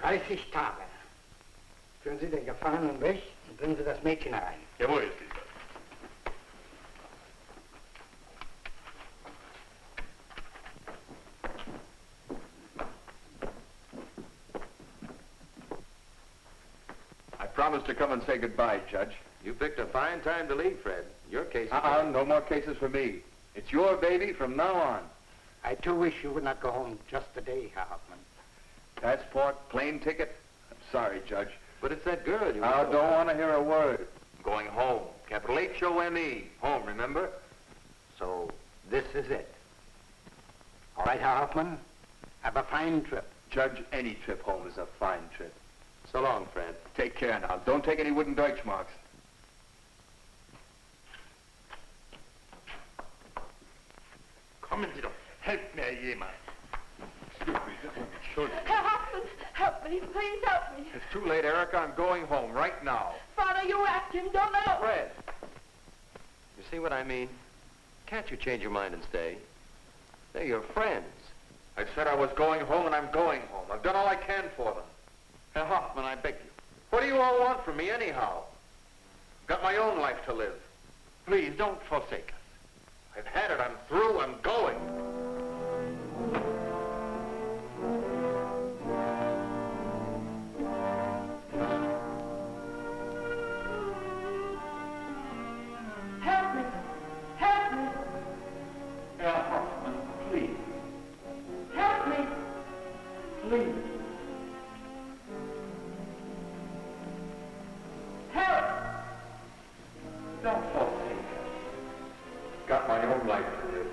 30 Tage. Führen Sie den Gefangenen weg und bringen Sie das Mädchen herein. Jawohl, Justizrat. I promised to come and say goodbye, Judge. You picked a fine time to leave, Fred. Your case is... No more cases for me. It's your baby from now on. I too wish you would not go home just a day, Herr Hauptmann. Passport, plane ticket? I'm sorry, Judge. But it's that girl you... I don't want to hear a word. I'm going home. Capital H-O-M-E. Home, remember? So, this is it. All right, Herr Hauptmann. Have a fine trip. Judge, any trip home is a fine trip. So long, Fred. Take care now. Don't take any wooden Deutschmarks. Kommen Sie doch. Helft mir jemand. Excuse me, this one is short. Herr Hauptmann, help me. Please help me. It's too late, Erica. I'm going home right now. Father, you asked him. Don't let him. Fred. You see what I mean? Can't you change your mind and stay? They're your friends. I said I was going home, and I'm going home. I've done all I can for them. Herr Hoffman, I beg you. What do you all want from me anyhow? I've got my own life to live. Please, don't forsake us. I've had it. I'm through. I'm going. Help me. Help me. Herr Hoffman, please. Help me. Please. Help. Don't forsake us. Got my own life to live.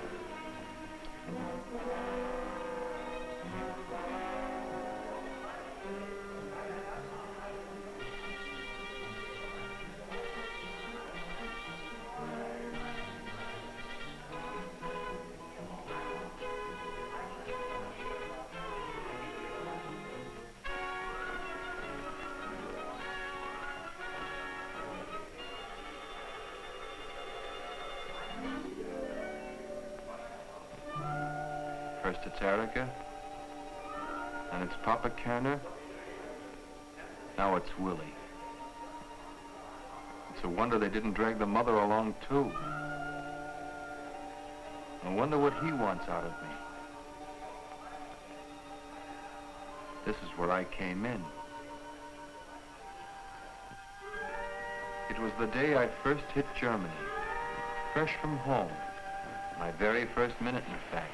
First it's Erica, and it's Papa Kerner. Now it's Willie. It's a wonder they didn't drag the mother along, too. I wonder what he wants out of me. This is where I came in. It was the day I first hit Germany, fresh from home. My very first minute, in fact.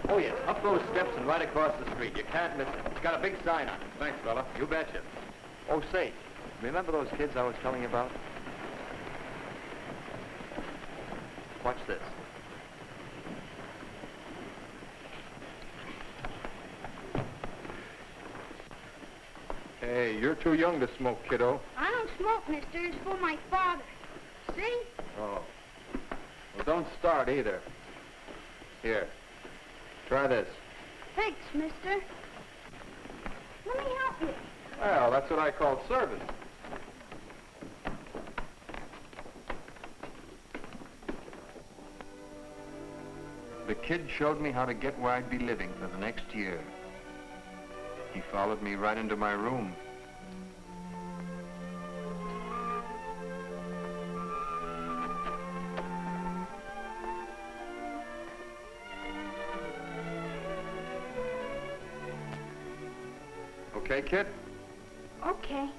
Oh, yes, up those steps and right across the street. You can't miss it. It's got a big sign on it. Thanks, fella. You betcha. Oh, say, remember those kids I was telling you about? Watch this. Hey, you're too young to smoke, kiddo. I don't smoke, mister. It's for my father. See? Oh. Well, don't start either. Here. Try this. Thanks, mister. Let me help you. Well, that's what I call service. The kid showed me how to get where I'd be living for the next year. He followed me right into my room. Okay, kid? Okay.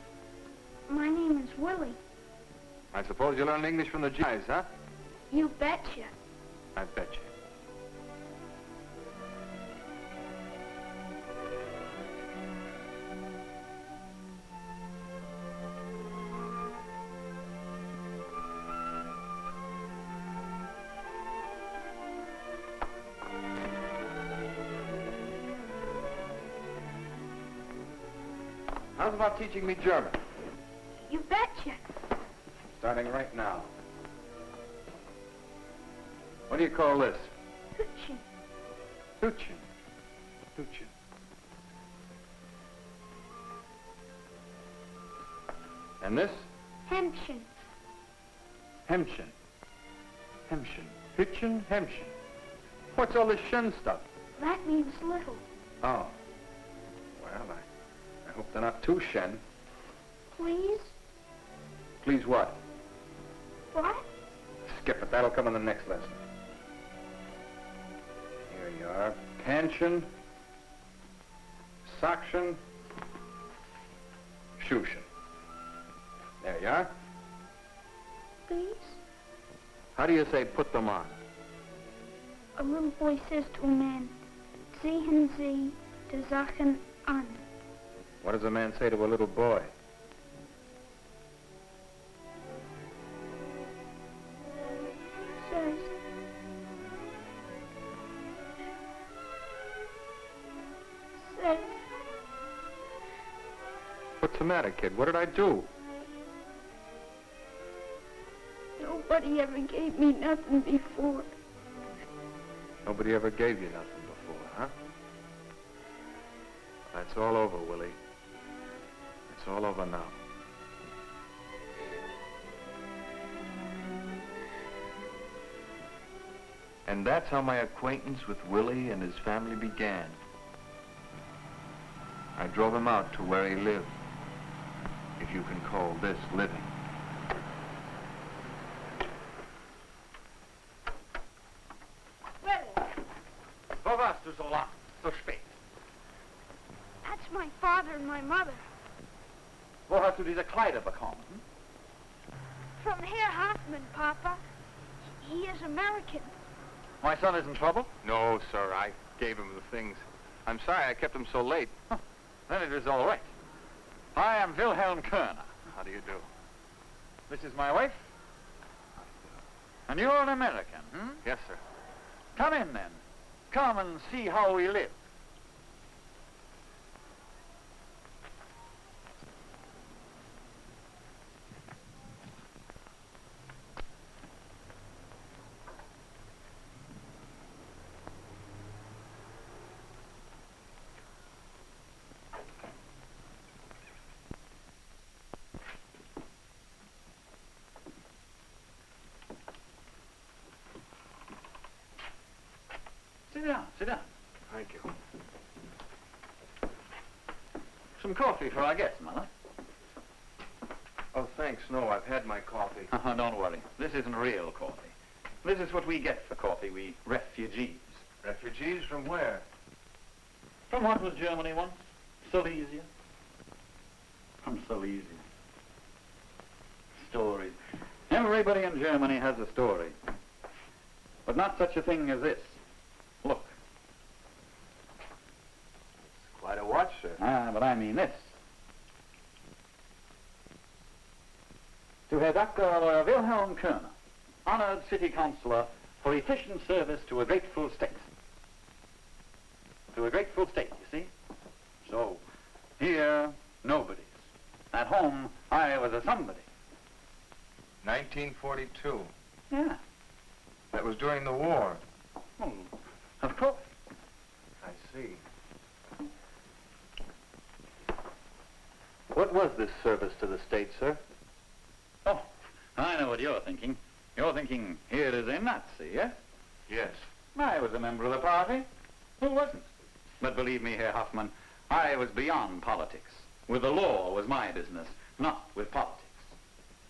My name is Willie. I suppose you learned English from the GIs, huh? You betcha. I bet you. How's about teaching me German? You betcha. Starting right now. What do you call this? Hütchen. Hütchen. Hütchen. And this? Hemdchen. Hemschen. Hemschen. Hitchen, Hemschen. What's all this shen stuff? That means little. Oh. Well, I hope they're not too shen. Please? Please what? What? Skip it. That'll come in the next lesson. Here you are. Panschen. Soction. Shushin. There you are. Please? How do you say put them on? A little boy says to a man, Ziehen Sie die Sachen an. What does a man say to a little boy? Says, What's the matter, kid? What did I do? nobody ever gave me nothing before. Nobody ever gave you nothing before, huh? That's all over, Willie. It's all over now. And that's how my acquaintance with Willie and his family began. I drove him out to where he lived, if you can call this living. Willie, Wo warst du so lang, so spät? that's my father and my mother. Wo hast du diese Kleider bekommen? From Herr Hoffman, Papa. He is American. My son is in trouble? No, sir, I gave him the things. I'm sorry I kept him so late. Then it is all right. I am Wilhelm Kerner. How do you do? This is my wife. And you're an American, hmm? Yes, sir. Come in, then. Come and see how we live. Sit down, sit down. Thank you. Some coffee for our guests, Mother. Oh, thanks. No, I've had my coffee. Don't worry. This isn't real coffee. This is what we get for coffee, we refugees. Refugees from where? From what was Germany once? Silesia. From Silesia. Stories. Everybody in Germany has a story. But not such a thing as this. Look. It's quite a watch, sir. But I mean this. To Herr Dr. Wilhelm Kerner, honored city councillor for efficient service to a grateful state. To a grateful state, you see? So, here, nobody's. At home, I was a somebody. 1942. Yeah. That was during the war. Oh, of course. I see. What was this service to the state, sir? Oh, I know what you're thinking. You're thinking, here is a Nazi, yes? Yes. I was a member of the party. Who wasn't? But believe me, Herr Hoffman, I was beyond politics. With the law was my business, not with politics.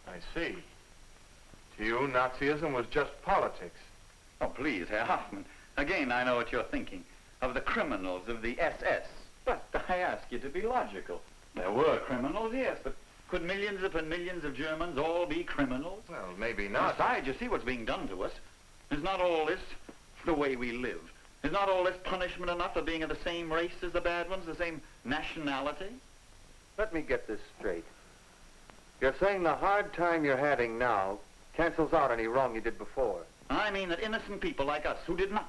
I see. To you, Nazism was just politics. Oh, please, Herr Hoffman. Again, I know what you're thinking. Of the criminals of the SS. But I ask you to be logical. There were criminals, yes, but could millions upon millions of Germans all be criminals? Well, maybe not. Besides, you see what's being done to us. Is not all this the way we live? Is not all this punishment enough for being of the same race as the bad ones, the same nationality? Let me get this straight. You're saying the hard time you're having now cancels out any wrong you did before. I mean that innocent people like us who did nothing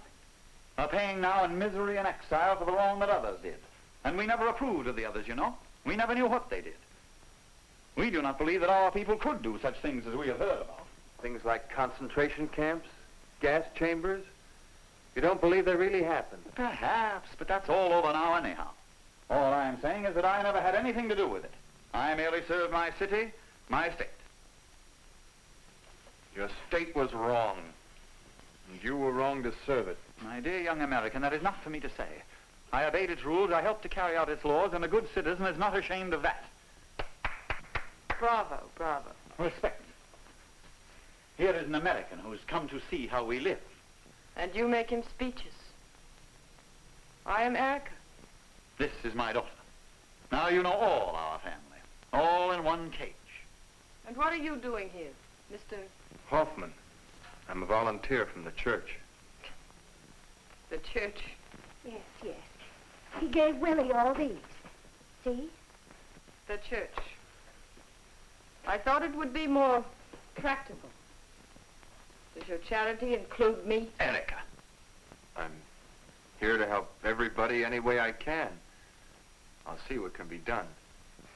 are paying now in misery and exile for the wrong that others did. And we never approved of the others, you know. We never knew what they did. We do not believe that our people could do such things as we have heard about. Things like concentration camps, gas chambers. You don't believe they really happened? Perhaps, but that's all over now anyhow. All I'm saying is that I never had anything to do with it. I merely served my city, my state. Your state was wrong, and you were wrong to serve it. My dear young American, that is not for me to say. I obeyed its rules, I helped to carry out its laws, and a good citizen is not ashamed of that. Bravo, bravo. Respect me. Here is an American who's come to see how we live. And you make him speeches. I am Erica. This is my daughter. Now you know all our family, all in one cage. And what are you doing here, Mr. Hoffman. I'm a volunteer from the church. The church? Yes, yes. He gave Willie all these. See? The church. I thought it would be more practical. Does your charity include me? Erica. I'm here to help everybody any way I can. I'll see what can be done.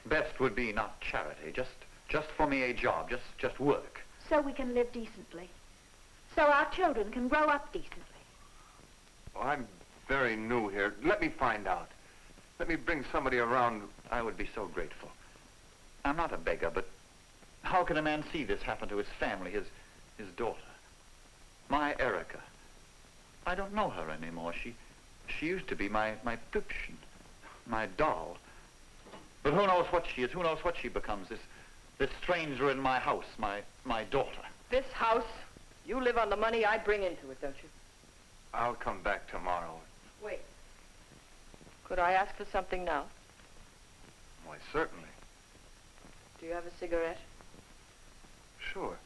Best would be not charity, just for me a job, just work. So we can live decently. So our children can grow up decently. Well, I'm very new here. Let me find out. Let me bring somebody around. I would be so grateful. I'm not a beggar, but how can a man see this happen to his family, his daughter? My Erica. I don't know her anymore. She used to be my Püppchen, my doll. But who knows what she is, who knows what she becomes, this stranger in my house, my daughter. This house, you live on the money I bring into it, don't you? I'll come back tomorrow. Wait. Could I ask for something now? Why, certainly. Do you have a cigarette? Sure.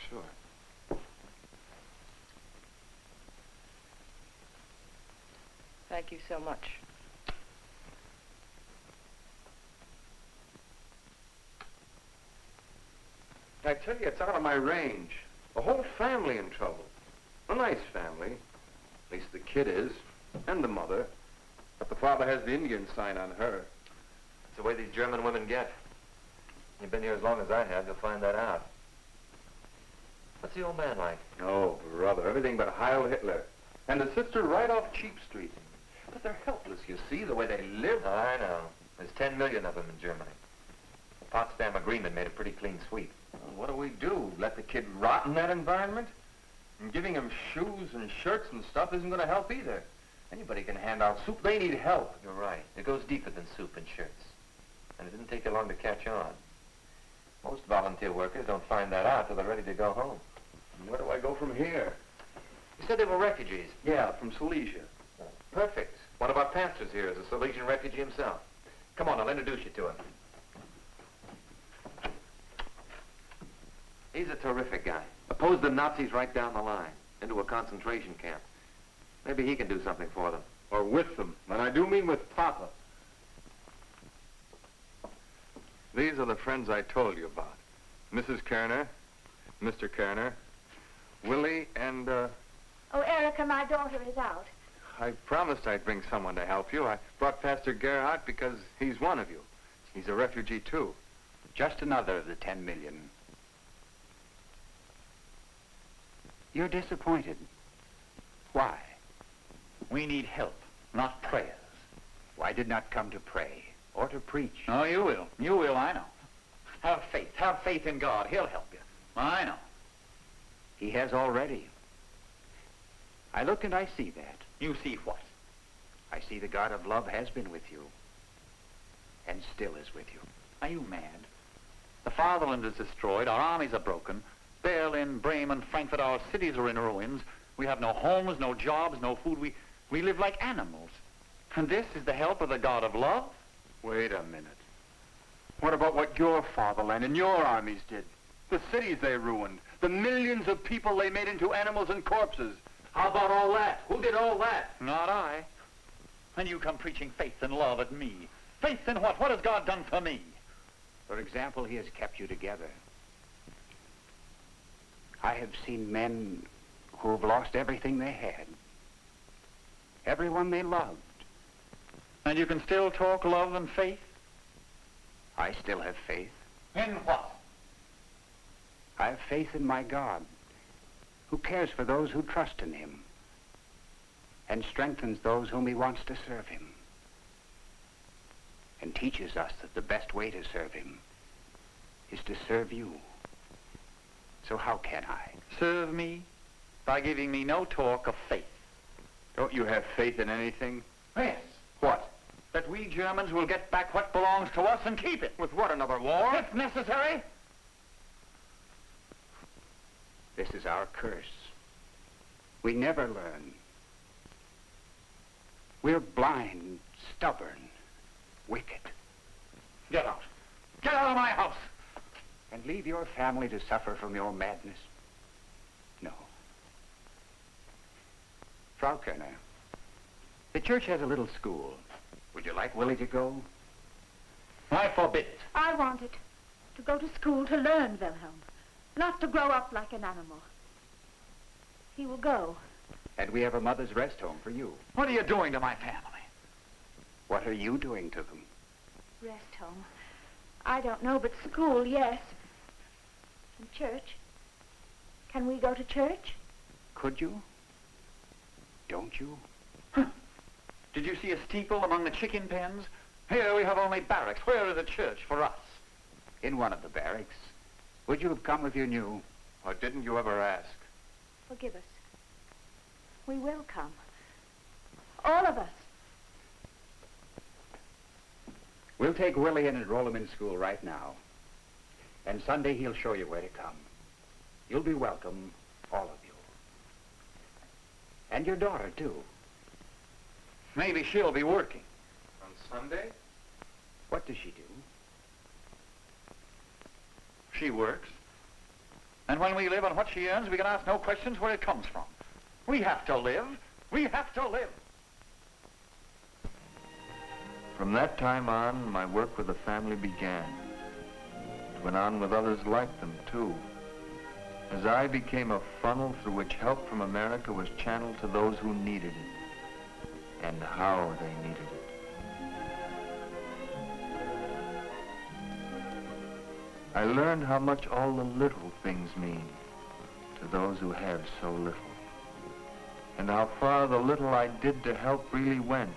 Sure. Thank you so much. I tell you, it's out of my range. The whole family in trouble. A nice family. At least the kid is. And the mother. But the father has the Indian sign on her. It's the way these German women get. You've been here as long as I have, you'll find that out. What's the old man like? Oh, brother, everything but Heil Hitler. And the sister right off Cheap Street. But they're helpless, you see, the way they live. I know. There's 10 million of them in Germany. The Potsdam Agreement made a pretty clean sweep. Well, what do we do? Let the kid rot in that environment? And giving him shoes and shirts and stuff isn't going to help either. Anybody can hand out soup. They need help. You're right. It goes deeper than soup and shirts. And it didn't take you long to catch on. Most volunteer workers don't find that out till they're ready to go home. And where do I go from here? You said they were refugees. Yeah, from Silesia. Perfect. One of our pastors here is a Silesian refugee himself. Come on, I'll introduce you to him. He's a terrific guy. Opposed the Nazis right down the line, into a concentration camp. Maybe he can do something for them. Or with them. And I do mean with Papa. These are the friends I told you about. Mrs. Kerner, Mr. Kerner, Willie, and, Oh, Erica, my daughter is out. I promised I'd bring someone to help you. I brought Pastor Garrett out because he's one of you. He's a refugee, too. Just another of the 10 million. You're disappointed. Why? We need help, not prayers. I did not come to pray or to preach. Oh, you will. You will, I know. Have faith. Have faith in God. He'll help you. I know. He has already. I look and I see that. You see what? I see the God of love has been with you and still is with you. Are you mad? The fatherland is destroyed. Our armies are broken. Berlin, Bremen, Frankfurt, our cities are in ruins. We have no homes, no jobs, no food. We live like animals. And this is the help of the God of love? Wait a minute. What about what your fatherland and your armies did? The cities they ruined. The millions of people they made into animals and corpses. How about all that? Who did all that? Not I. And you come preaching faith and love at me. Faith in what? What has God done for me? For example, he has kept you together. I have seen men who have lost everything they had. Everyone they loved. And you can still talk love and faith? I still have faith. In what? I have faith in my God, who cares for those who trust in him and strengthens those whom he wants to serve him and teaches us that the best way to serve him is to serve you. So how can I? Serve me by giving me no talk of faith. Don't you have faith in anything? Yes. What? That we Germans will get back what belongs to us and keep it. With what, another war? If necessary. This is our curse. We never learn. We're blind, stubborn, wicked. Get out. Get out of my house. And leave your family to suffer from your madness? No. Frau Kerner, the church has a little school. Would you like Willie to go? I forbid it. I want it. To go to school to learn, Wilhelm. Not to grow up like an animal. He will go. And we have a mother's rest home for you. What are you doing to my family? What are you doing to them? Rest home. I don't know, but school, yes. And church. Can we go to church? Could you? Don't you? Did you see a steeple among the chicken pens? Here we have only barracks. Where is a church for us? In one of the barracks. Would you have come if you knew? Or didn't you ever ask? Forgive us. We will come. All of us. We'll take Willie and enroll him in school right now. And Sunday he'll show you where to come. You'll be welcome, all of you. And your daughter, too. Maybe she'll be working. On Sunday? What does she do? She works. And when we live on what she earns, we can ask no questions where it comes from. We have to live. We have to live. From that time on, my work with the family began. It went on with others like them, too. As I became a funnel through which help from America was channeled to those who needed it, and how they needed it. I learned how much all the little things mean to those who have so little, and how far the little I did to help really went.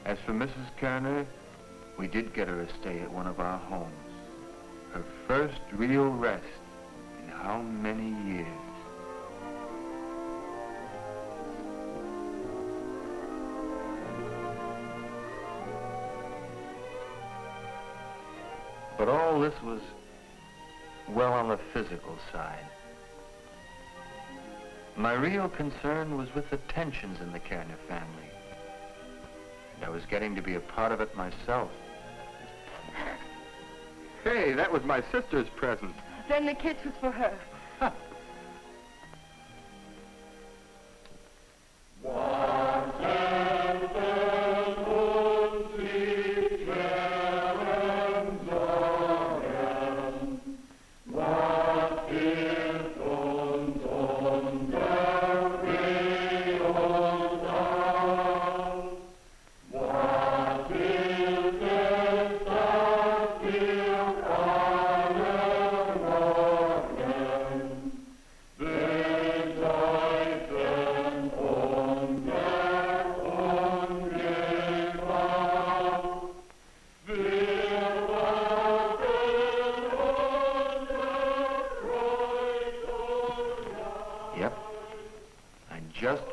As for Mrs. Kerner, we did get her a stay at one of our homes. Her first real rest in how many years? But all this was, well, on the physical side. My real concern was with the tensions in the Kerner family. And I was getting to be a part of it myself. Hey, that was my sister's present. Then the kids was for her.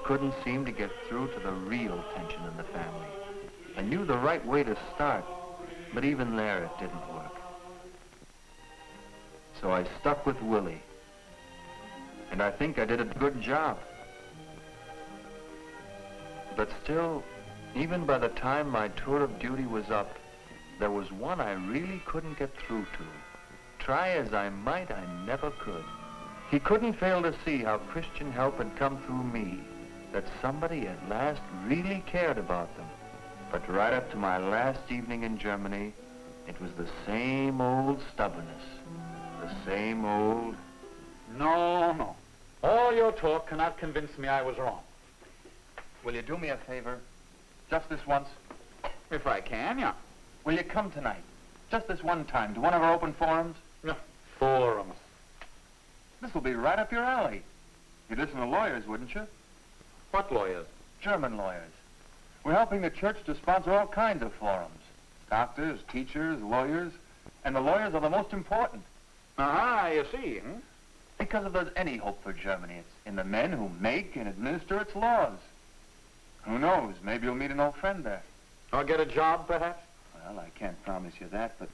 Couldn't seem to get through to the real tension in the family. I knew the right way to start, but even there it didn't work. So I stuck with Willie, and I think I did a good job. But still, even by the time my tour of duty was up, there was one I really couldn't get through to. Try as I might, I never could. He couldn't fail to see how Christian help had come through me, that somebody at last really cared about them. But right up to my last evening in Germany, it was the same old stubbornness. The same old... No, no. All your talk cannot convince me I was wrong. Will you do me a favor? Just this once? If I can, yeah. Will you come tonight? Just this one time to one of our open forums? No. Forums. This will be right up your alley. You'd listen to lawyers, wouldn't you? What lawyers? German lawyers. We're helping the church to sponsor all kinds of forums. Doctors, teachers, lawyers, and the lawyers are the most important. Ah, you see, Because if there's any hope for Germany, it's in the men who make and administer its laws. Who knows? Maybe you'll meet an old friend there. Or get a job, perhaps? Well, I can't promise you that, but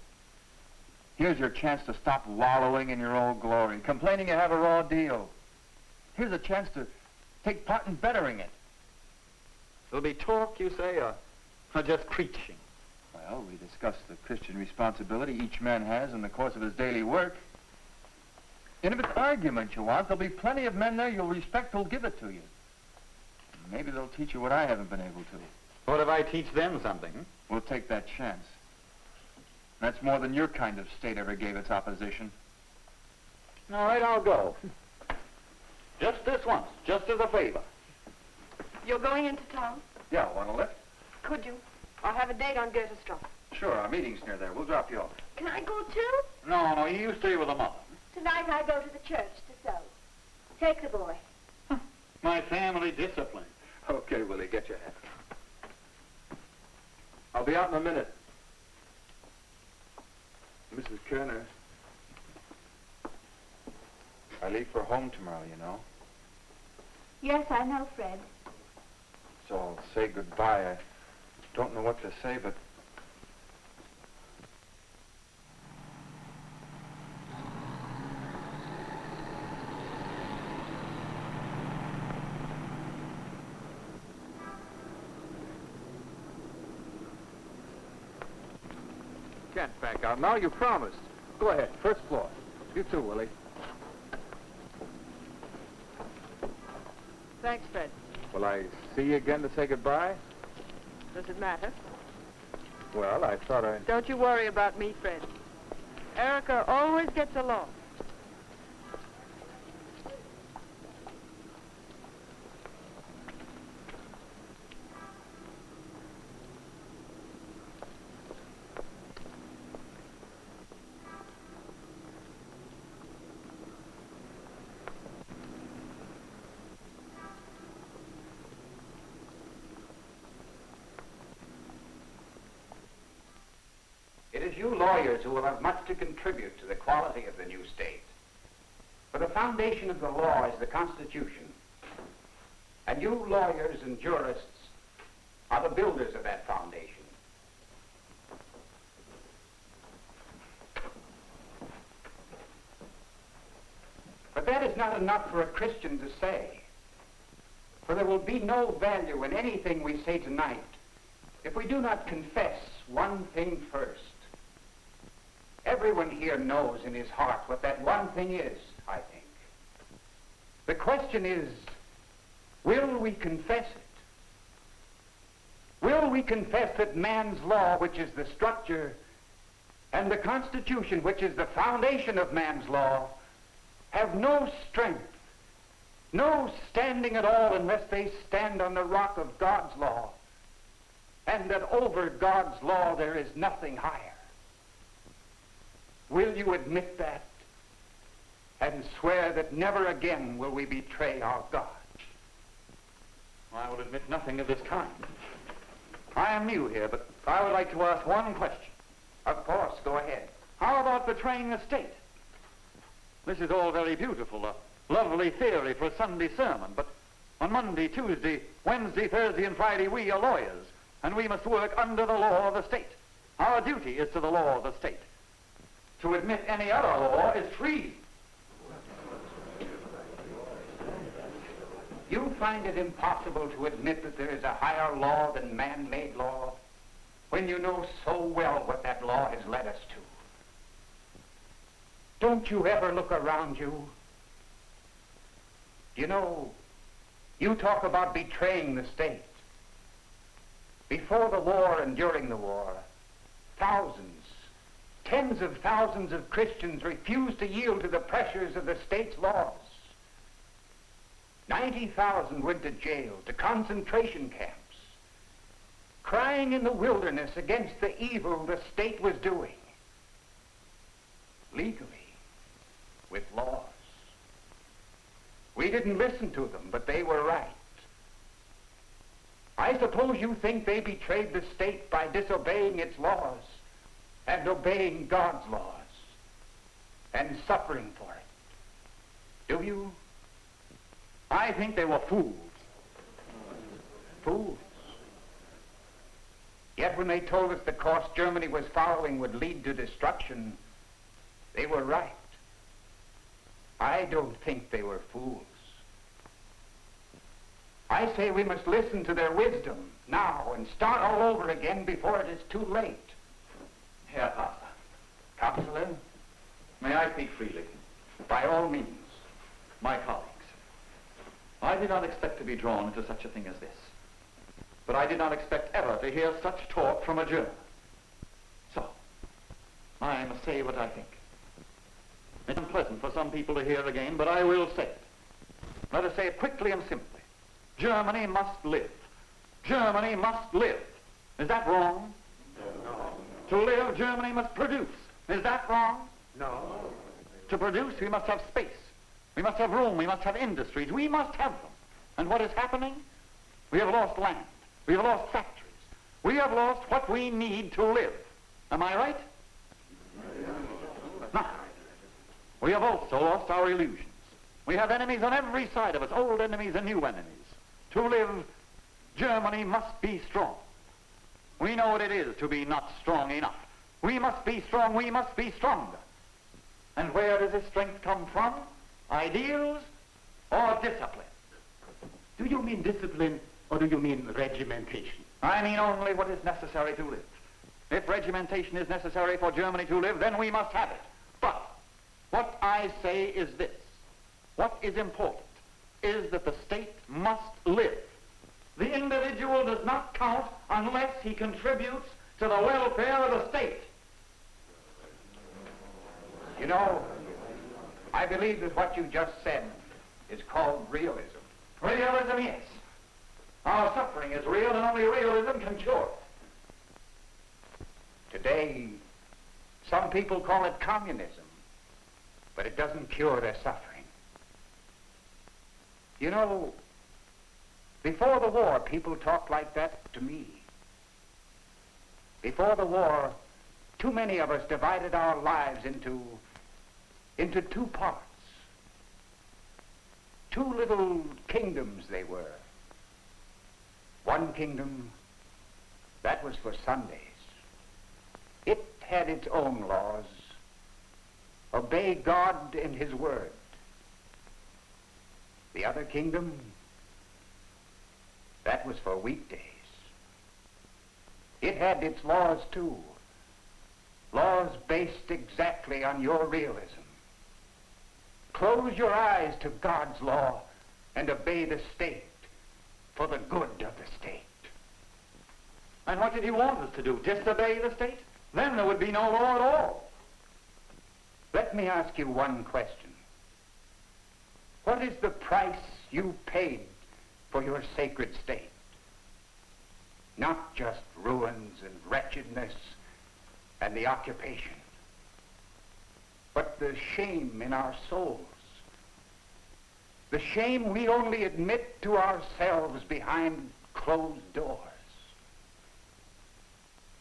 here's your chance to stop wallowing in your old glory, complaining you have a raw deal. Here's a chance to take part in bettering it. It'll be talk, you say, or just preaching? Well, we discussed the Christian responsibility each man has in the course of his daily work. And if it's argument you want, there'll be plenty of men there you'll respect who'll give it to you. Maybe they'll teach you what I haven't been able to. What if I teach them something? We'll take that chance. That's more than your kind of state ever gave its opposition. All right, I'll go. Just this once, just as a favor. You're going into town? Yeah, want a lift? Could you? I have a date on Goethestrasse. Sure, our meeting's near there. We'll drop you off. Can I go too? No, you stay with the mother. Tonight I go to the church to sew. Take the boy. My family discipline. Okay, Willie, get your hat. I'll be out in a minute. Mrs. Kerner. I leave for home tomorrow, you know. Yes, I know, Fred. So I'll say goodbye. I don't know what to say, but... Can't back out now, you promised. Go ahead, first floor. You too, Willie. Thanks, Fred. Will I see you again to say goodbye? Does it matter? Well, I thought I... Don't you worry about me, Fred. Erica always gets along. It is you lawyers who will have much to contribute to the quality of the new state. For the foundation of the law is the Constitution. And you lawyers and jurists are the builders of that foundation. But that is not enough for a Christian to say. For there will be no value in anything we say tonight if we do not confess one thing first. Everyone here knows in his heart what that one thing is, I think. The question is, will we confess it? Will we confess that man's law, which is the structure, and the Constitution, which is the foundation of man's law, have no strength, no standing at all unless they stand on the rock of God's law, and that over God's law there is nothing higher? Will you admit that and swear that never again will we betray our God? I will admit nothing of this kind. I am new here, but I would like to ask one question. Of course, go ahead. How about betraying the state? This is all very beautiful, a lovely theory for a Sunday sermon, but on Monday, Tuesday, Wednesday, Thursday, and Friday, we are lawyers, and we must work under the law of the state. Our duty is to the law of the state. To admit any other law is free. You find it impossible to admit that there is a higher law than man-made law when you know so well what that law has led us to. Don't you ever look around you? You know, you talk about betraying the state. Before the war and during the war, thousands, tens of thousands of Christians refused to yield to the pressures of the state's laws. 90,000 went to jail, to concentration camps, crying in the wilderness against the evil the state was doing. Legally, with laws. We didn't listen to them, but they were right. I suppose you think they betrayed the state by disobeying its laws and obeying God's laws. and suffering for it. Do you? I think they were fools. Fools. Yet when they told us the course Germany was following would lead to destruction, they were right. I don't think they were fools. I say we must listen to their wisdom now and start all over again before it is too late. Herr Pastor. Counselor, May I speak freely? by all means. My colleagues, I did not expect to be drawn into such a thing as this. But I did not expect ever to hear such talk from a German. So, I must say what I think. It's unpleasant for some people to hear again, but I will say it. Let us say it quickly and simply. Germany must live. Germany must live. Is that wrong? No. To live, Germany must produce. Is that wrong? No. To produce, we must have space. We must have room. We must have industries. We must have them. And what is happening? We have lost land. We have lost factories. We have lost what we need to live. Am I right? No. We have also lost our illusions. We have enemies on every side of us, old enemies and new enemies. To live, Germany must be strong. We know what it is to be not strong enough. We must be strong. We must be stronger. And where does this strength come from? Ideals or discipline? Do you mean discipline or do you mean regimentation? I mean only what is necessary to live. If regimentation is necessary for Germany to live, then we must have it. But what I say is this. What is important is that the state must live. The individual does not count unless he contributes to the welfare of the state. You know, I believe that what you just said is called realism. Realism, yes. Our suffering is real, and only realism can cure it. Today, some people call it communism, but it doesn't cure their suffering. You know, before the war, people talked like that to me. Before the war, too many of us divided our lives into two parts. Two little kingdoms they were. One kingdom, that was for Sundays. It had its own laws. Obey God and His Word. The other kingdom, that was for weekdays. It had its laws too. Laws based exactly on your realism. Close your eyes to God's law and obey the state for the good of the state. And what did he want us to do? Disobey the state? Then there would be no law at all. Let me ask you one question. What is the price you paid for your sacred state? Not just ruins and wretchedness and the occupation, but the shame in our souls. The shame we only admit to ourselves behind closed doors.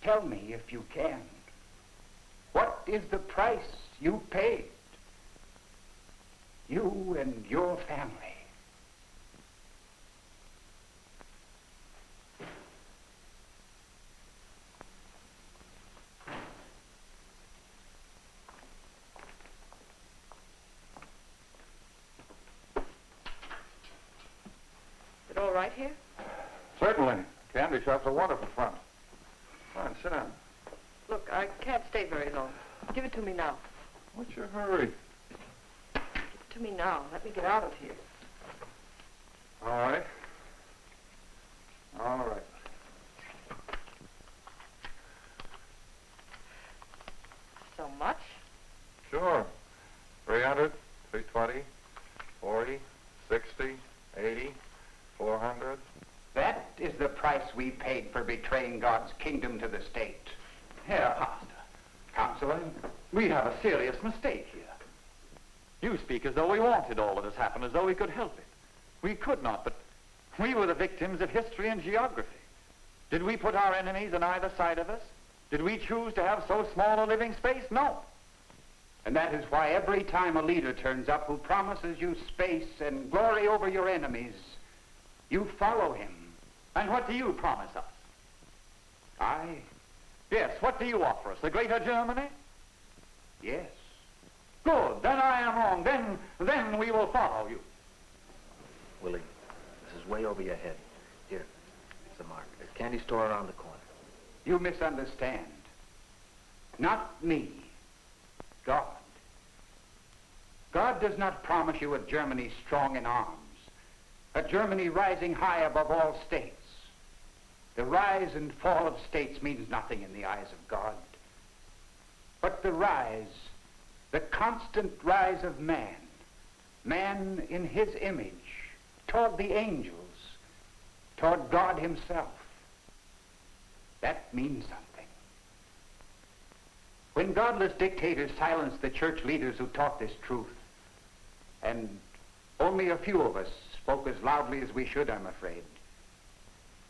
Tell me, if you can, what is the price you paid? You and your family. Is it all right here? Certainly. Candy shop's a wonderful fun. Come on, sit down. Look, I can't stay very long. Give it to me now. What's your hurry? Give it to me now. Let me get out of here. All right. All right. So much? Sure. 300, 320, 40, 60, 80, 400. That is the price we paid for betraying God's kingdom to the state. Herr Pastor, Counselor? we have a serious mistake here. You speak as though we wanted all of this happen, as though we could help it. We could not, but we were the victims of history and geography. Did we put our enemies on either side of us? Did we choose to have so small a living space? No. And that is why every time a leader turns up who promises you space and glory over your enemies, you follow him. And what do you promise us? I? Yes, what do you offer us? The greater Germany? Yes. Good, then I am wrong. Then we will follow you. Willie, this is way over your head. Here, it's the mark. There's a candy store around the corner. You misunderstand. Not me. God. God does not promise you a Germany strong in arms, a Germany rising high above all states. The rise and fall of states means nothing in the eyes of God. But the rise, the constant rise of man, man in his image, toward the angels, toward God himself, that means something. When godless dictators silenced the church leaders who taught this truth, and only a few of us spoke as loudly as we should, I'm afraid,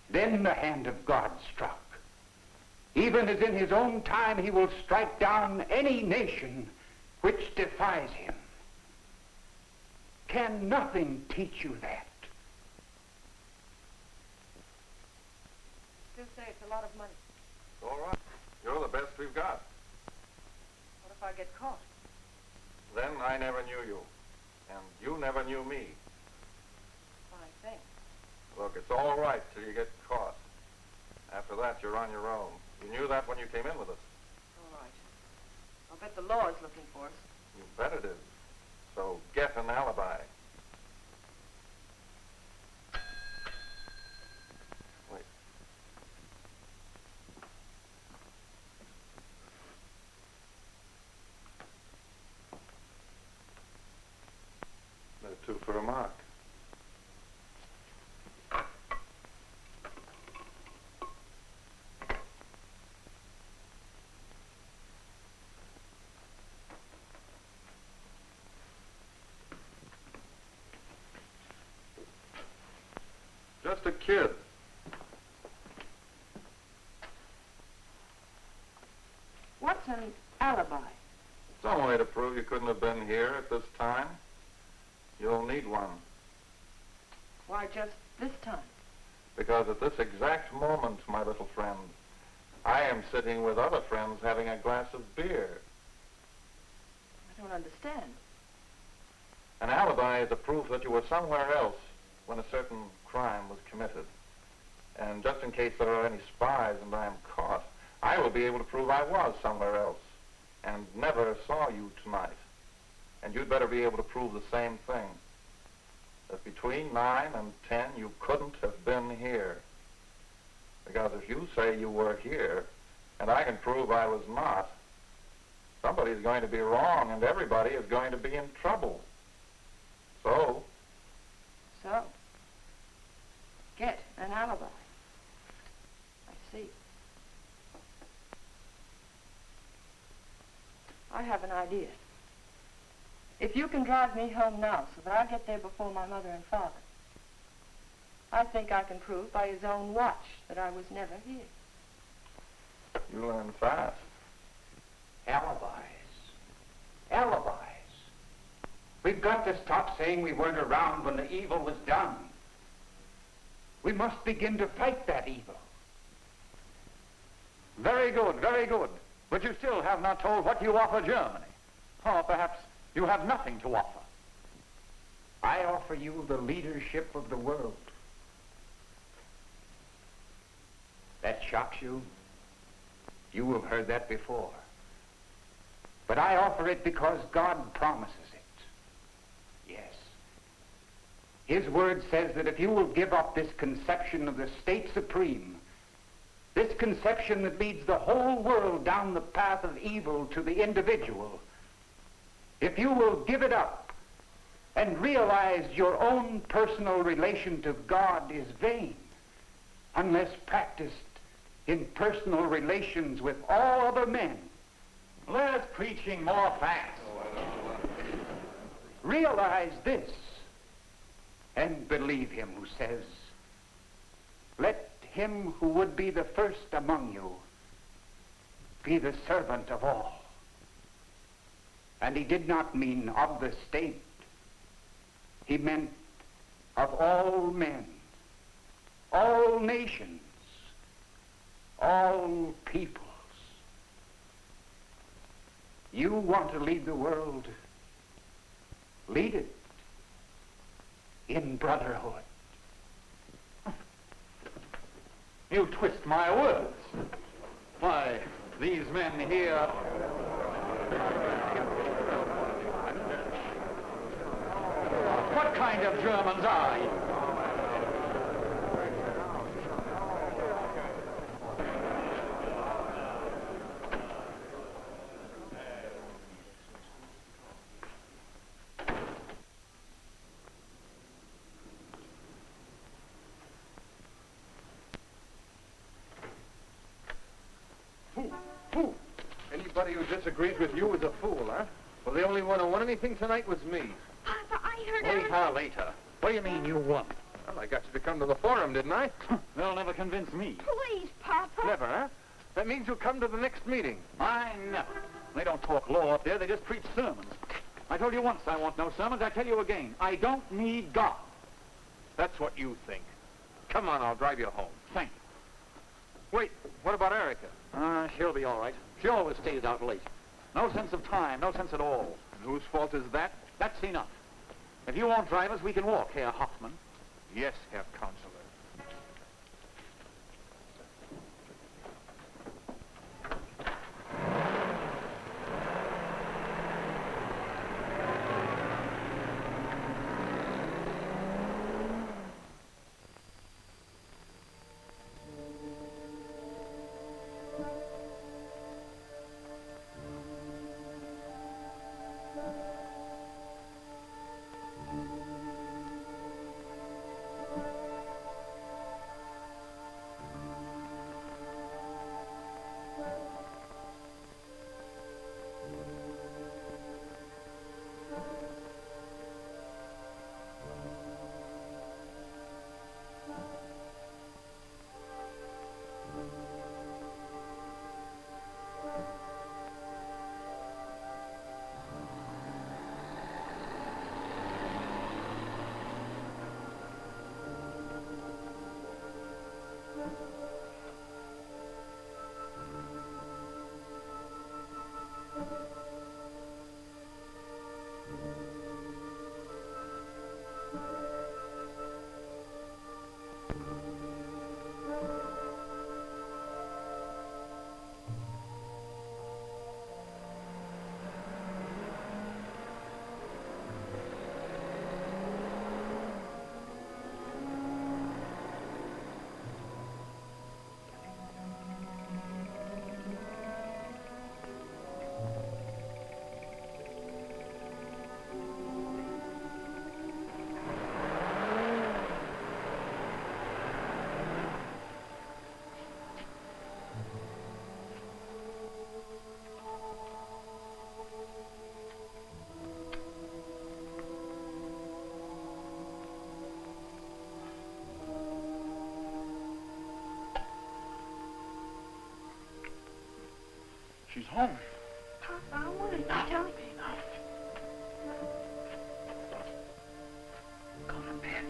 then the hand of God struck. Even as in his own time he will strike down any nation which defies him. Can nothing teach you that? Still say it's a lot of money. All right. You're the best we've got. What if I get caught? Then I never knew you. And you never knew me. Fine thing. Look, it's all right till you get caught. After that, you're on your own. You knew that when you came in with us. All right. I'll bet the law is looking for us. You bet it is. So get an alibi. Wait. There are two for a mark. Just a kid. What's an alibi? Some way to prove you couldn't have been here at this time. You'll need one. Why just this time? Because at this exact moment, my little friend, I am sitting with other friends having a glass of beer. I don't understand. An alibi is a proof that you were somewhere else when a certain crime was committed. And just in case there are any spies and I am caught, I will be able to prove I was somewhere else and never saw you tonight. And you'd better be able to prove the same thing, that between 9 and 10 you couldn't have been here. Because if you say you were here and I can prove I was not, somebody's going to be wrong and everybody is going to be in trouble. So, get an alibi. I see. I have an idea. If you can drive me home now so that I get there before my mother and father, I think I can prove by his own watch that I was never here. you learn fast. Alibis. Alibis. We've got to stop saying we weren't around when the evil was done. We must begin to fight that evil. Very good, very good. But you still have not told what you offer Germany. Or perhaps you have nothing to offer. I offer you the leadership of the world. That shocks you? You have heard that before. But I offer it because God promises it. Yes. His word says that if you will give up this conception of the state supreme, this conception that leads the whole world down the path of evil to the individual, if you will give it up and realize your own personal relation to God is vain unless practiced in personal relations with all other men. Less preaching, more facts. Realize this and believe him who says, let him who would be the first among you be the servant of all. And he did not mean of the state. He meant of all men, all nations, all peoples. You want to lead the world, lead it in brotherhood. You twist my words. Why, these men here... What kind of Germans are you? Who? Anybody who disagrees with you is a fool, huh? Well, the only one who won anything tonight was me. Papa, I heard Later. What do you mean you won? Well, I got you to come to the forum, didn't I? They'll never convince me. Please, Papa. Never, huh? That means you'll come to the next meeting. I never. They don't talk law up there. They just preach sermons. I told you once I want no sermons. I tell you again, I don't need God. That's what you think. Come on, I'll drive you home. Thank Wait, what about Erica? you. She'll be all right. She always stays out late. No sense of time, no sense at all. And whose fault is that? That's enough. If you won't drive us, we can walk, Herr Hoffman. Yes, Herr Counselor. She's home. Papa, I wanted to tell you. Enough. Go to bed.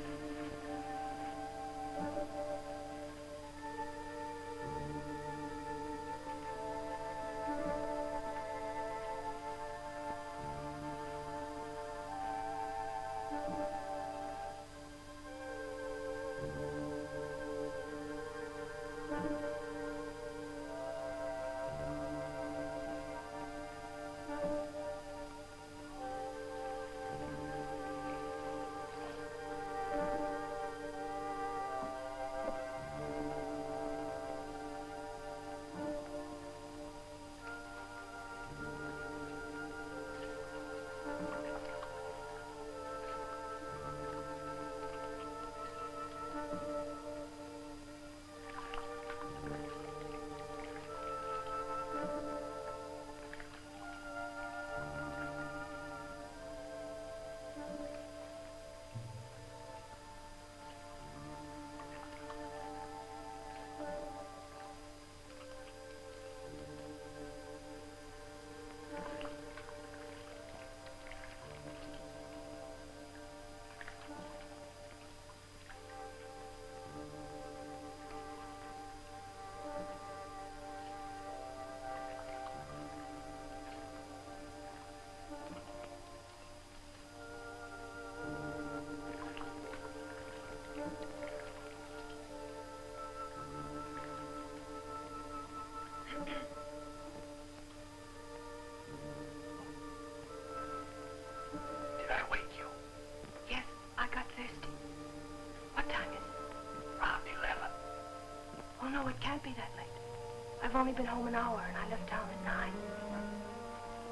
home an hour and I left town at 9.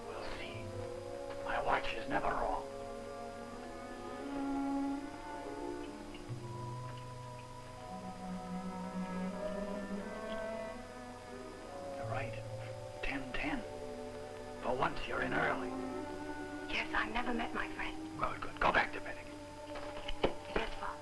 We'll see. My watch is never wrong. You're right. 10:10. For once, you're in early. Yes, I never met my friend. Good, good. Go back to bed again. Yes, Father.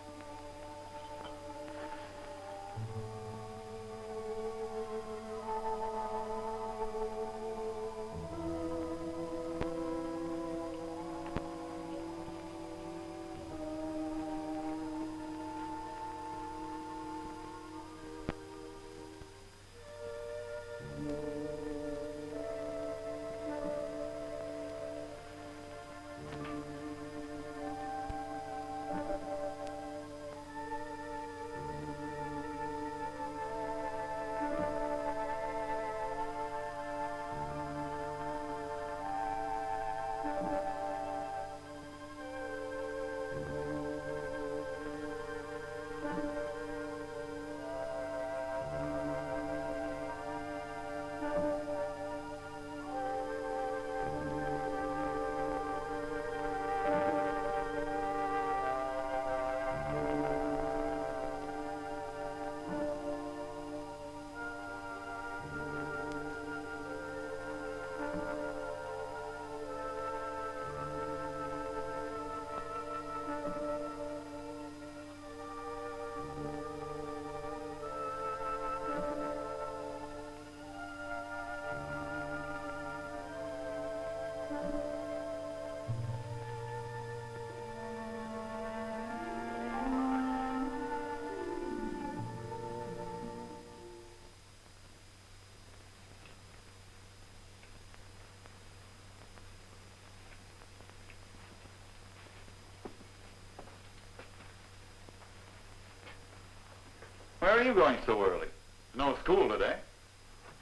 Where are you going so early? No school today.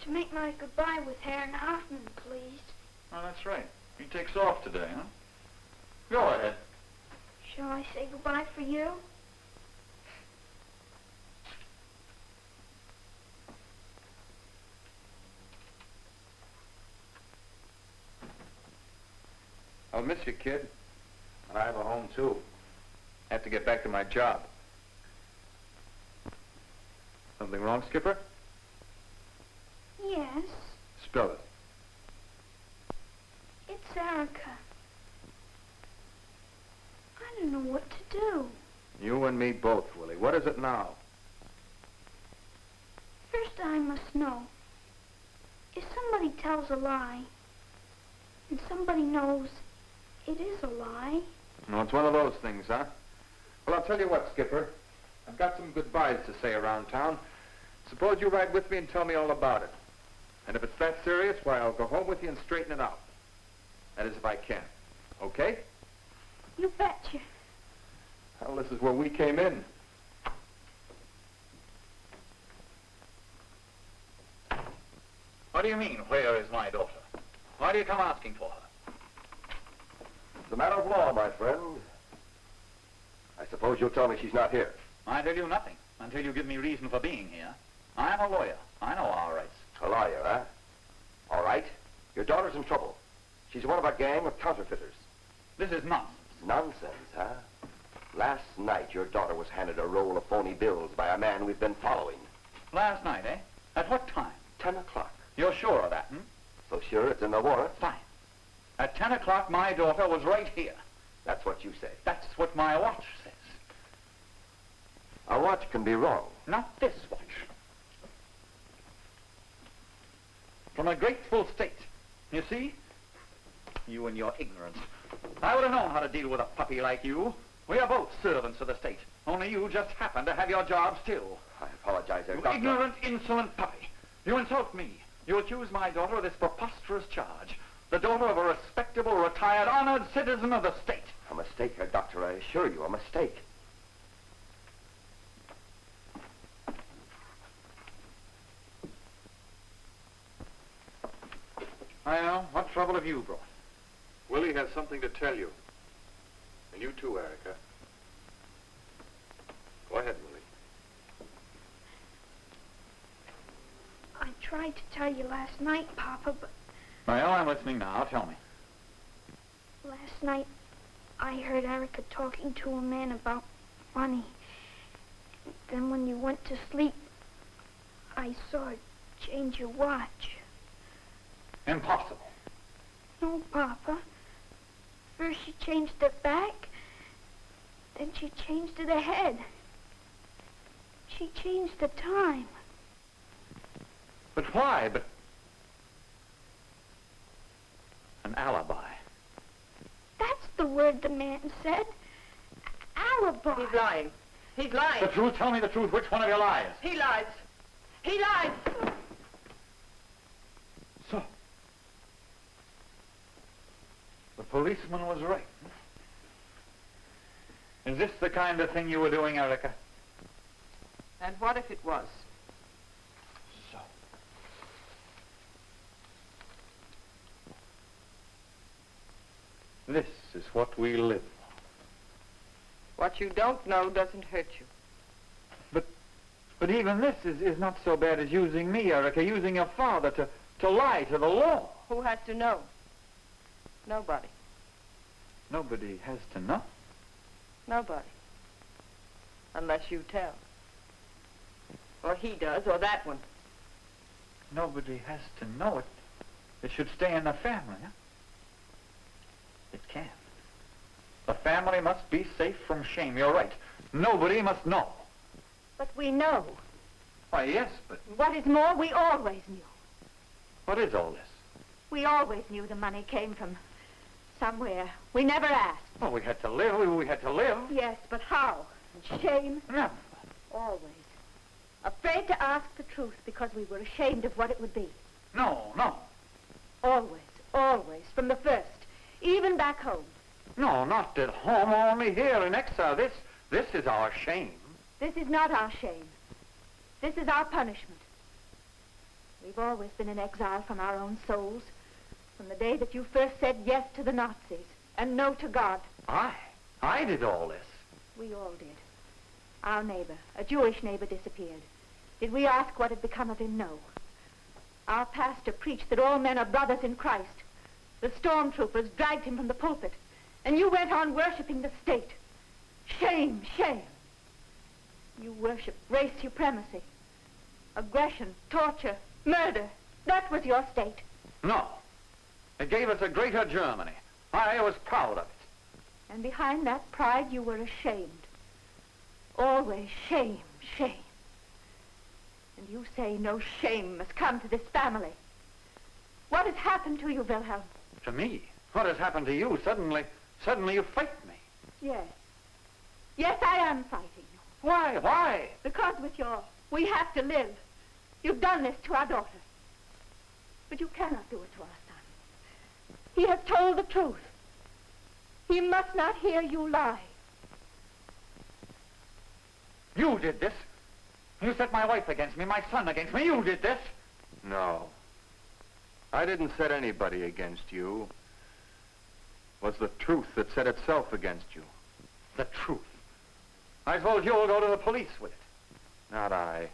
To make my goodbye with Herr Hoffman, please. Oh, that's right. He takes off today, huh? Go ahead. Shall I say goodbye for you? I'll miss you, kid. And I have a home, too. I have to get back to my job. Something wrong, Skipper? Yes, Spell it. it's Erica. I don't know what to do. You and me both, Willie. What is it now? First I must know. If somebody tells a lie, and somebody knows it is a lie, No, it's one of those things, huh? Well, I'll tell you what, Skipper. I've got some goodbyes to say around town. Suppose you ride with me and tell me all about it. And if it's that serious, why, I'll go home with you and straighten it out. That is, if I can. Okay? you betcha. Well, this is where we came in. What do you mean, where is my daughter? Why do you come asking for her? It's a matter of law, my friend. I suppose you'll tell me she's not here. I tell you nothing until you give me reason for being here. I'm a lawyer. I know our rights. A lawyer, huh? All right. Your daughter's in trouble. She's one of a gang of counterfeiters. This is nonsense. Nonsense, huh? Last night, your daughter was handed a roll of phony bills by a man we've been following. Last night, eh? At what time? 10 o'clock. You're sure of that, hmm? So sure it's in the warrant? Fine. At 10 o'clock, my daughter was right here. That's what you say. That's what my watch says. A watch can be wrong. Not this watch. From a grateful state. You see? You and your ignorance. I would have known how to deal with a puppy like you. We are both servants of the state. Only you just happen to have your job still. I apologize, You Doctor. ignorant, insolent puppy. You insult me. You accuse my daughter of this preposterous charge. The daughter of a respectable, retired, honored citizen of the state. A mistake, Doctor, I assure you, a mistake. I know. What trouble have you brought? Willie has something to tell you. And you too, Erica. Go ahead, Willie. I tried to tell you last night, Papa, but Well, I'm listening now. Tell me. last night I heard Erica talking to a man about money. Then when you went to sleep, I saw her change your watch. Impossible. No, Papa. First she changed it back, then she changed it ahead. She changed the time. But why? But an alibi. That's the word the man said. Alibi. He's lying. He's lying. The truth. Tell me the truth. Which one of you lies? He lies. He lies. So, the policeman was right. Is this the kind of thing you were doing, Erica? And what if it was? So. This is what we live for. What you don't know doesn't hurt you. But even this is not so bad as using me, Erica, using your father to lie to the law. Who has to know? Nobody. Nobody has to know. Nobody. Unless you tell. Or he does, or that one. Nobody has to know it. It should stay in the family, huh? It can't. The family must be safe from shame. You're right. Nobody must know. But we know. Why, yes, but What is more, we always knew. what is all this? We always knew the money came from somewhere. We never asked. Well, we had to live. We had to live. Yes, but how? Shame? Never. Always. Afraid to ask the truth because we were ashamed of what it would be. No. Always, always, from the first. Even back home. No, not at home, only here in exile. This is our shame. This is not our shame. This is our punishment. We've always been in exile from our own souls. From the day that you first said yes to the Nazis and no to God. I did all this. We all did. Our neighbor, a Jewish neighbor, disappeared. Did we ask what had become of him? No. Our pastor preached that all men are brothers in Christ. The stormtroopers dragged him from the pulpit. And you went on worshiping the state. Shame, shame. You worshiped race supremacy. Aggression, torture, murder. That was your state. No. It gave us a greater Germany. I was proud of it. And behind that pride, you were ashamed. Always shame, shame. And you say no shame must come to this family. What has happened to you, Wilhelm? To me? What has happened to you? Suddenly you fight me. Yes. Yes, I am fighting you. Why? Because we have to live. You've done this to our daughter. But you cannot do it to our son. He has told the truth. He must not hear you lie. You did this. You set my wife against me, my son against me. You did this. No. I didn't set anybody against you. It was the truth that set itself against you. The truth. I suppose you'll go to the police with it. Not I.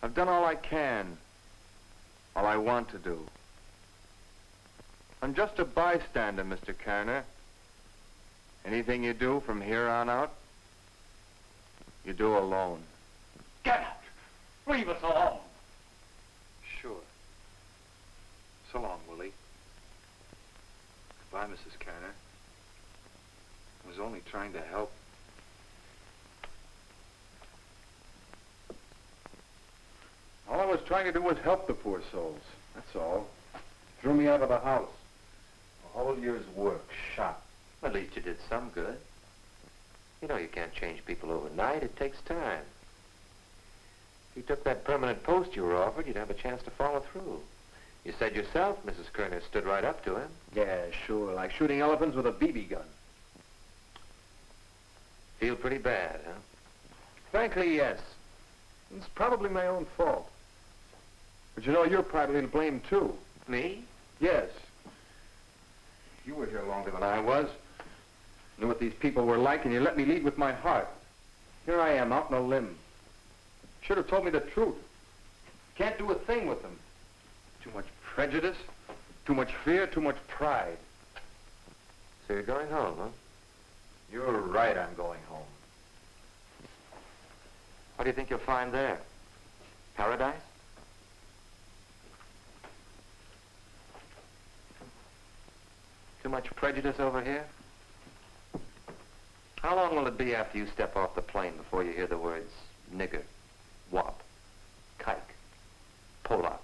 I've done all I can. All I want to do. I'm just a bystander, Mr. Kerner. Anything you do from here on out, you do alone. Get out. Leave us alone. Sure. So long, Willie. Goodbye, Mrs. Kerner. I was only trying to help. All I was trying to do was help the poor souls. That's all. Threw me out of the house. A whole year's work shot. At least you did some good. You know you can't change people overnight. It takes time. If you took that permanent post you were offered, you'd have a chance to follow through. You said yourself Mrs. Kerner stood right up to him. Yeah, sure. Like shooting elephants with a BB gun. Feel pretty bad, huh? Frankly, yes. It's probably my own fault. But you know, you're partly to blame, too. Me? Yes. You were here longer than I was. Knew what these people were like, and you let me lead with my heart. Here I am, out on a limb. Should have told me the truth. Can't do a thing with them. Too much prejudice, too much fear, too much pride. So you're going home, huh? You're right, I'm going home. What do you think you'll find there? Paradise? Too much prejudice over here? How long will it be after you step off the plane before you hear the words nigger, wop, kike, Polak?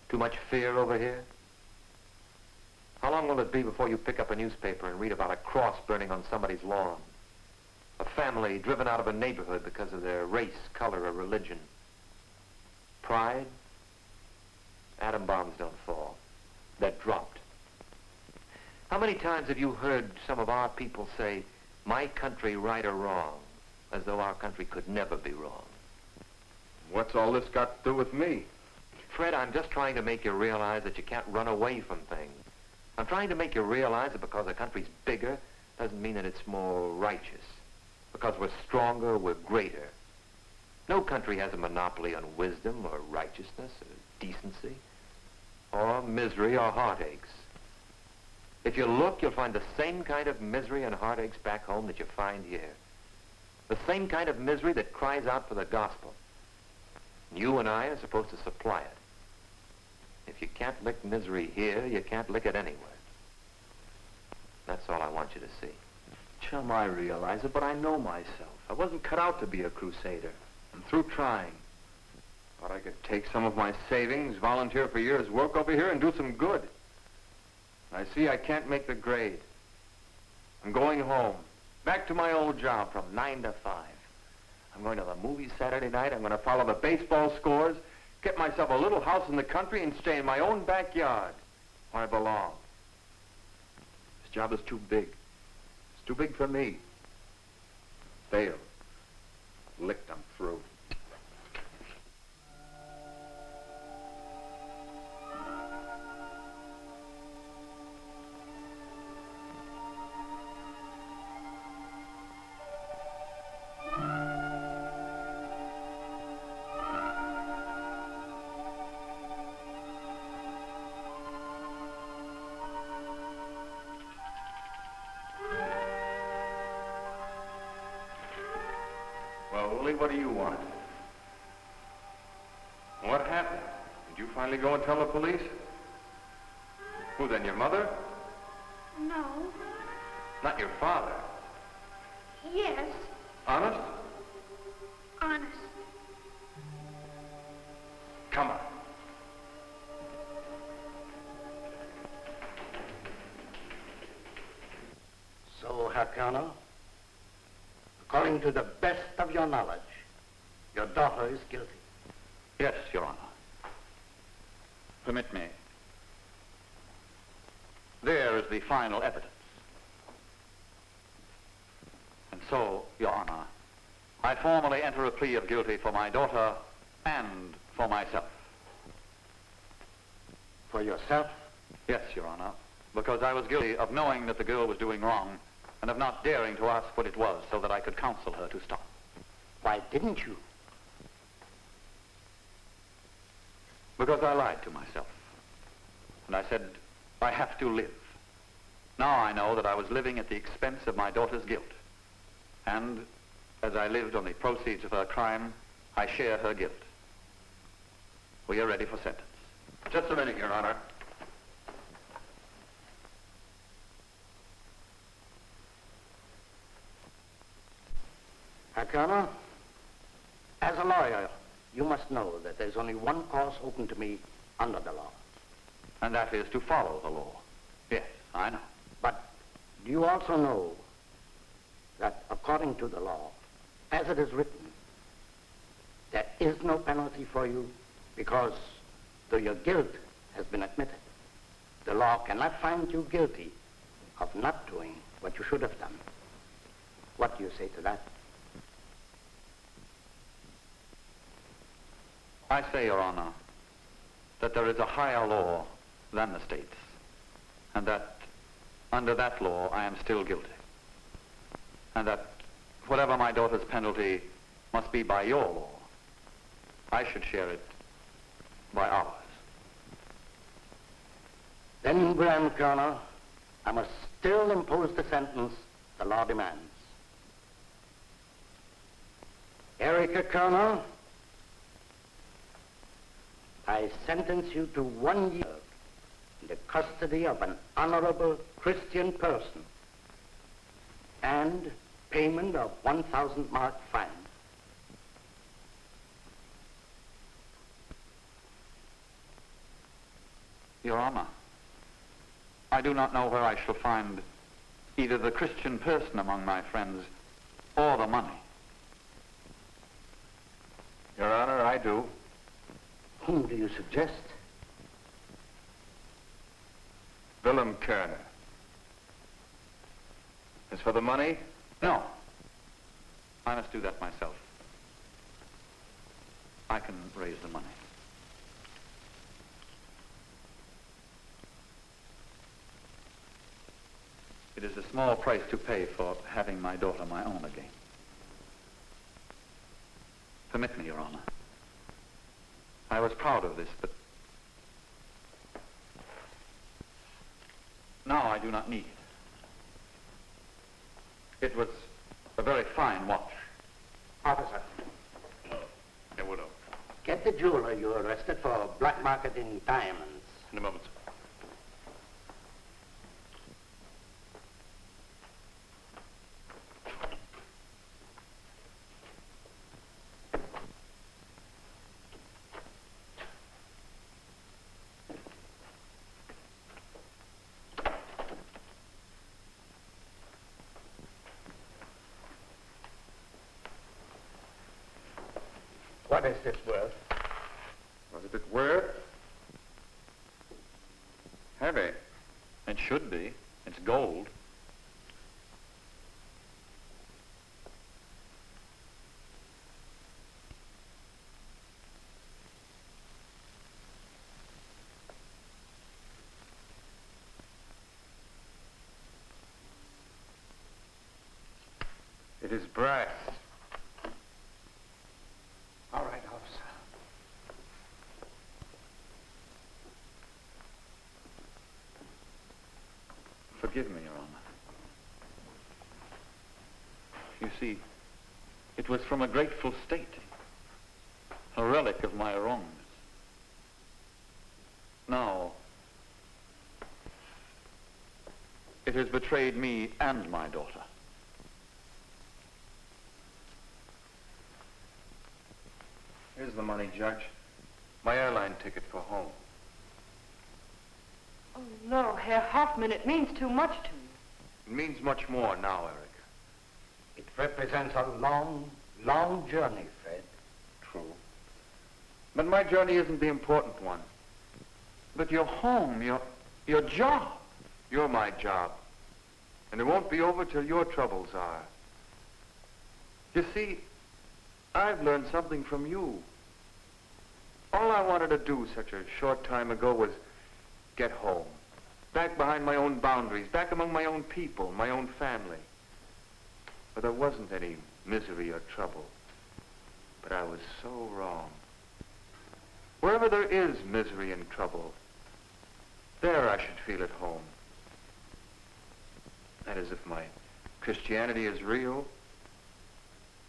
Too much fear over here? How long will it be before you pick up a newspaper and read about a cross burning on somebody's lawn? A family driven out of a neighborhood because of their race, color, or religion? Pride? Atom bombs don't fall. They're dropped. How many times have you heard some of our people say, my country right or wrong, as though our country could never be wrong? What's all this got to do with me? Fred, I'm just trying to make you realize that you can't run away from things. I'm trying to make you realize that because a country's bigger doesn't mean that it's more righteous. Because we're stronger, we're greater. No country has a monopoly on wisdom or righteousness or decency or misery or heartaches. If you look, you'll find the same kind of misery and heartaches back home that you find here. The same kind of misery that cries out for the gospel. You and I are supposed to supply it. If you can't lick misery here, you can't lick it anywhere. That's all I want you to see. Chum, I realize it, but I know myself. I wasn't cut out to be a crusader. And through trying. Thought I could take some of my savings, volunteer for a year's work over here, and do some good. I see I can't make the grade. I'm going home. Back to my old job from 9 to 5. I'm going to the movies Saturday night. I'm going to follow the baseball scores, get myself a little house in the country, and stay in my own backyard where I belong. This job is too big. It's too big for me. Failed. Licked, I'm through. Well, Willie, what do you want? What happened? Did you finally go and tell the police? Who then, your mother? No. Not your father? Yes. Honest? Honest. Come on. So, Herr Colonel, according to the best of your knowledge, your daughter is guilty. Yes, Your Honor. Permit me. There is the final evidence. And so, Your Honor, I formally enter a plea of guilty for my daughter and for myself. For yourself? Yes, Your Honor, because I was guilty of knowing that the girl was doing wrong and of not daring to ask what it was so that I could counsel her to stop. Why didn't you? Because I lied to myself. And I said, I have to live. Now I know that I was living at the expense of my daughter's guilt. And as I lived on the proceeds of her crime, I share her guilt. We are ready for sentence. Just a minute, Your Honor. Herr Colonel, as a lawyer, you must know that there's only one course open to me under the law. And that is to follow the law. Yes, I know. But do you also know that according to the law, as it is written, there is no penalty for you because though your guilt has been admitted, the law cannot find you guilty of not doing what you should have done. What do you say to that? I say, Your Honor, that there is a higher law than the states, and that under that law I am still guilty, and that whatever my daughter's penalty must be by your law, I should share it by hours. Then, Grand Colonel, I must still impose the sentence the law demands. Erica, Colonel, I sentence you to 1 year in the custody of an honorable Christian person and payment of 1,000 mark fine. Your Honor, I do not know where I shall find either the Christian person among my friends or the money. Your Honor, I do. Whom do you suggest? Wilhelm Kerner. As for the money, No. I must do that myself. I can raise the money. It is a small price to pay for having my daughter my own again. Permit me, Your Honor. I was proud of this, but now I do not need it. It was a very fine watch. Officer, it would have. get the jeweler you arrested for black marketing diamonds. In a moment, sir. What is this worth? Was it worth? Heavy. It should be. It's gold. It is brass. All right, officer. Forgive me, Your Honor. You see, it was from a grateful state, a relic of my wrongs. Now, it has betrayed me and my daughter. Here's the money, Judge. My airline ticket for home. Oh, no, Herr Hoffman, it means too much to you. It means much more now, Erica. It represents a long, long journey, Fred. True. But my journey isn't the important one. But your home, your job. You're my job. And it won't be over till your troubles are. You see, I've learned something from you. All I wanted to do such a short time ago was get home. Back behind my own boundaries, back among my own people, my own family. But there wasn't any misery or trouble. But I was so wrong. Wherever there is misery and trouble, there I should feel at home. That is, if my Christianity is real,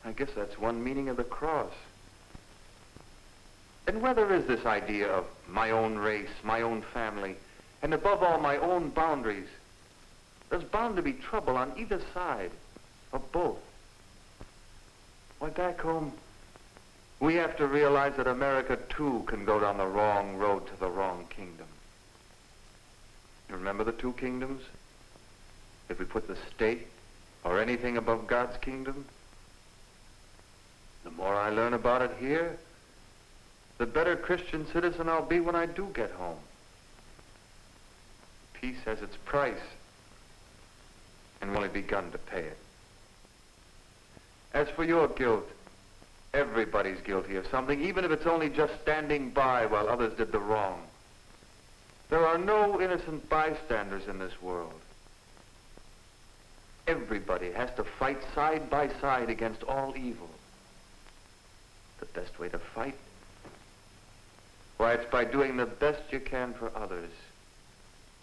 I guess that's one meaning of the cross. And where there is this idea of my own race, my own family, and above all, my own boundaries, there's bound to be trouble on either side, or both. Why, back home, we have to realize that America, too, can go down the wrong road to the wrong kingdom. You remember the two kingdoms? If we put the state or anything above God's kingdom? The more I learn about it here, the better Christian citizen I'll be when I do get home. Peace has its price, and we've only begun to pay it. As for your guilt, everybody's guilty of something, even if it's only just standing by while others did the wrong. There are no innocent bystanders in this world. Everybody has to fight side by side against all evil. The best way to fight Why, it's by doing the best you can for others,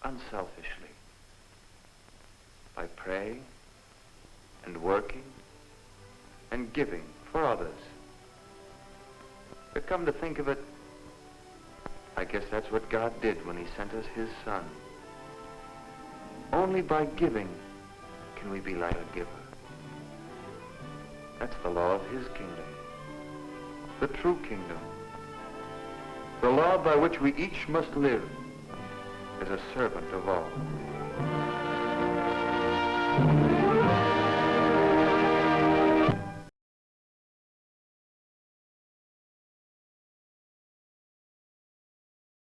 unselfishly. By praying and working and giving for others. But come to think of it, I guess that's what God did when he sent us his Son. Only by giving can we be like a giver. That's the law of his kingdom, the true kingdom, the law by which we each must live as a servant of all.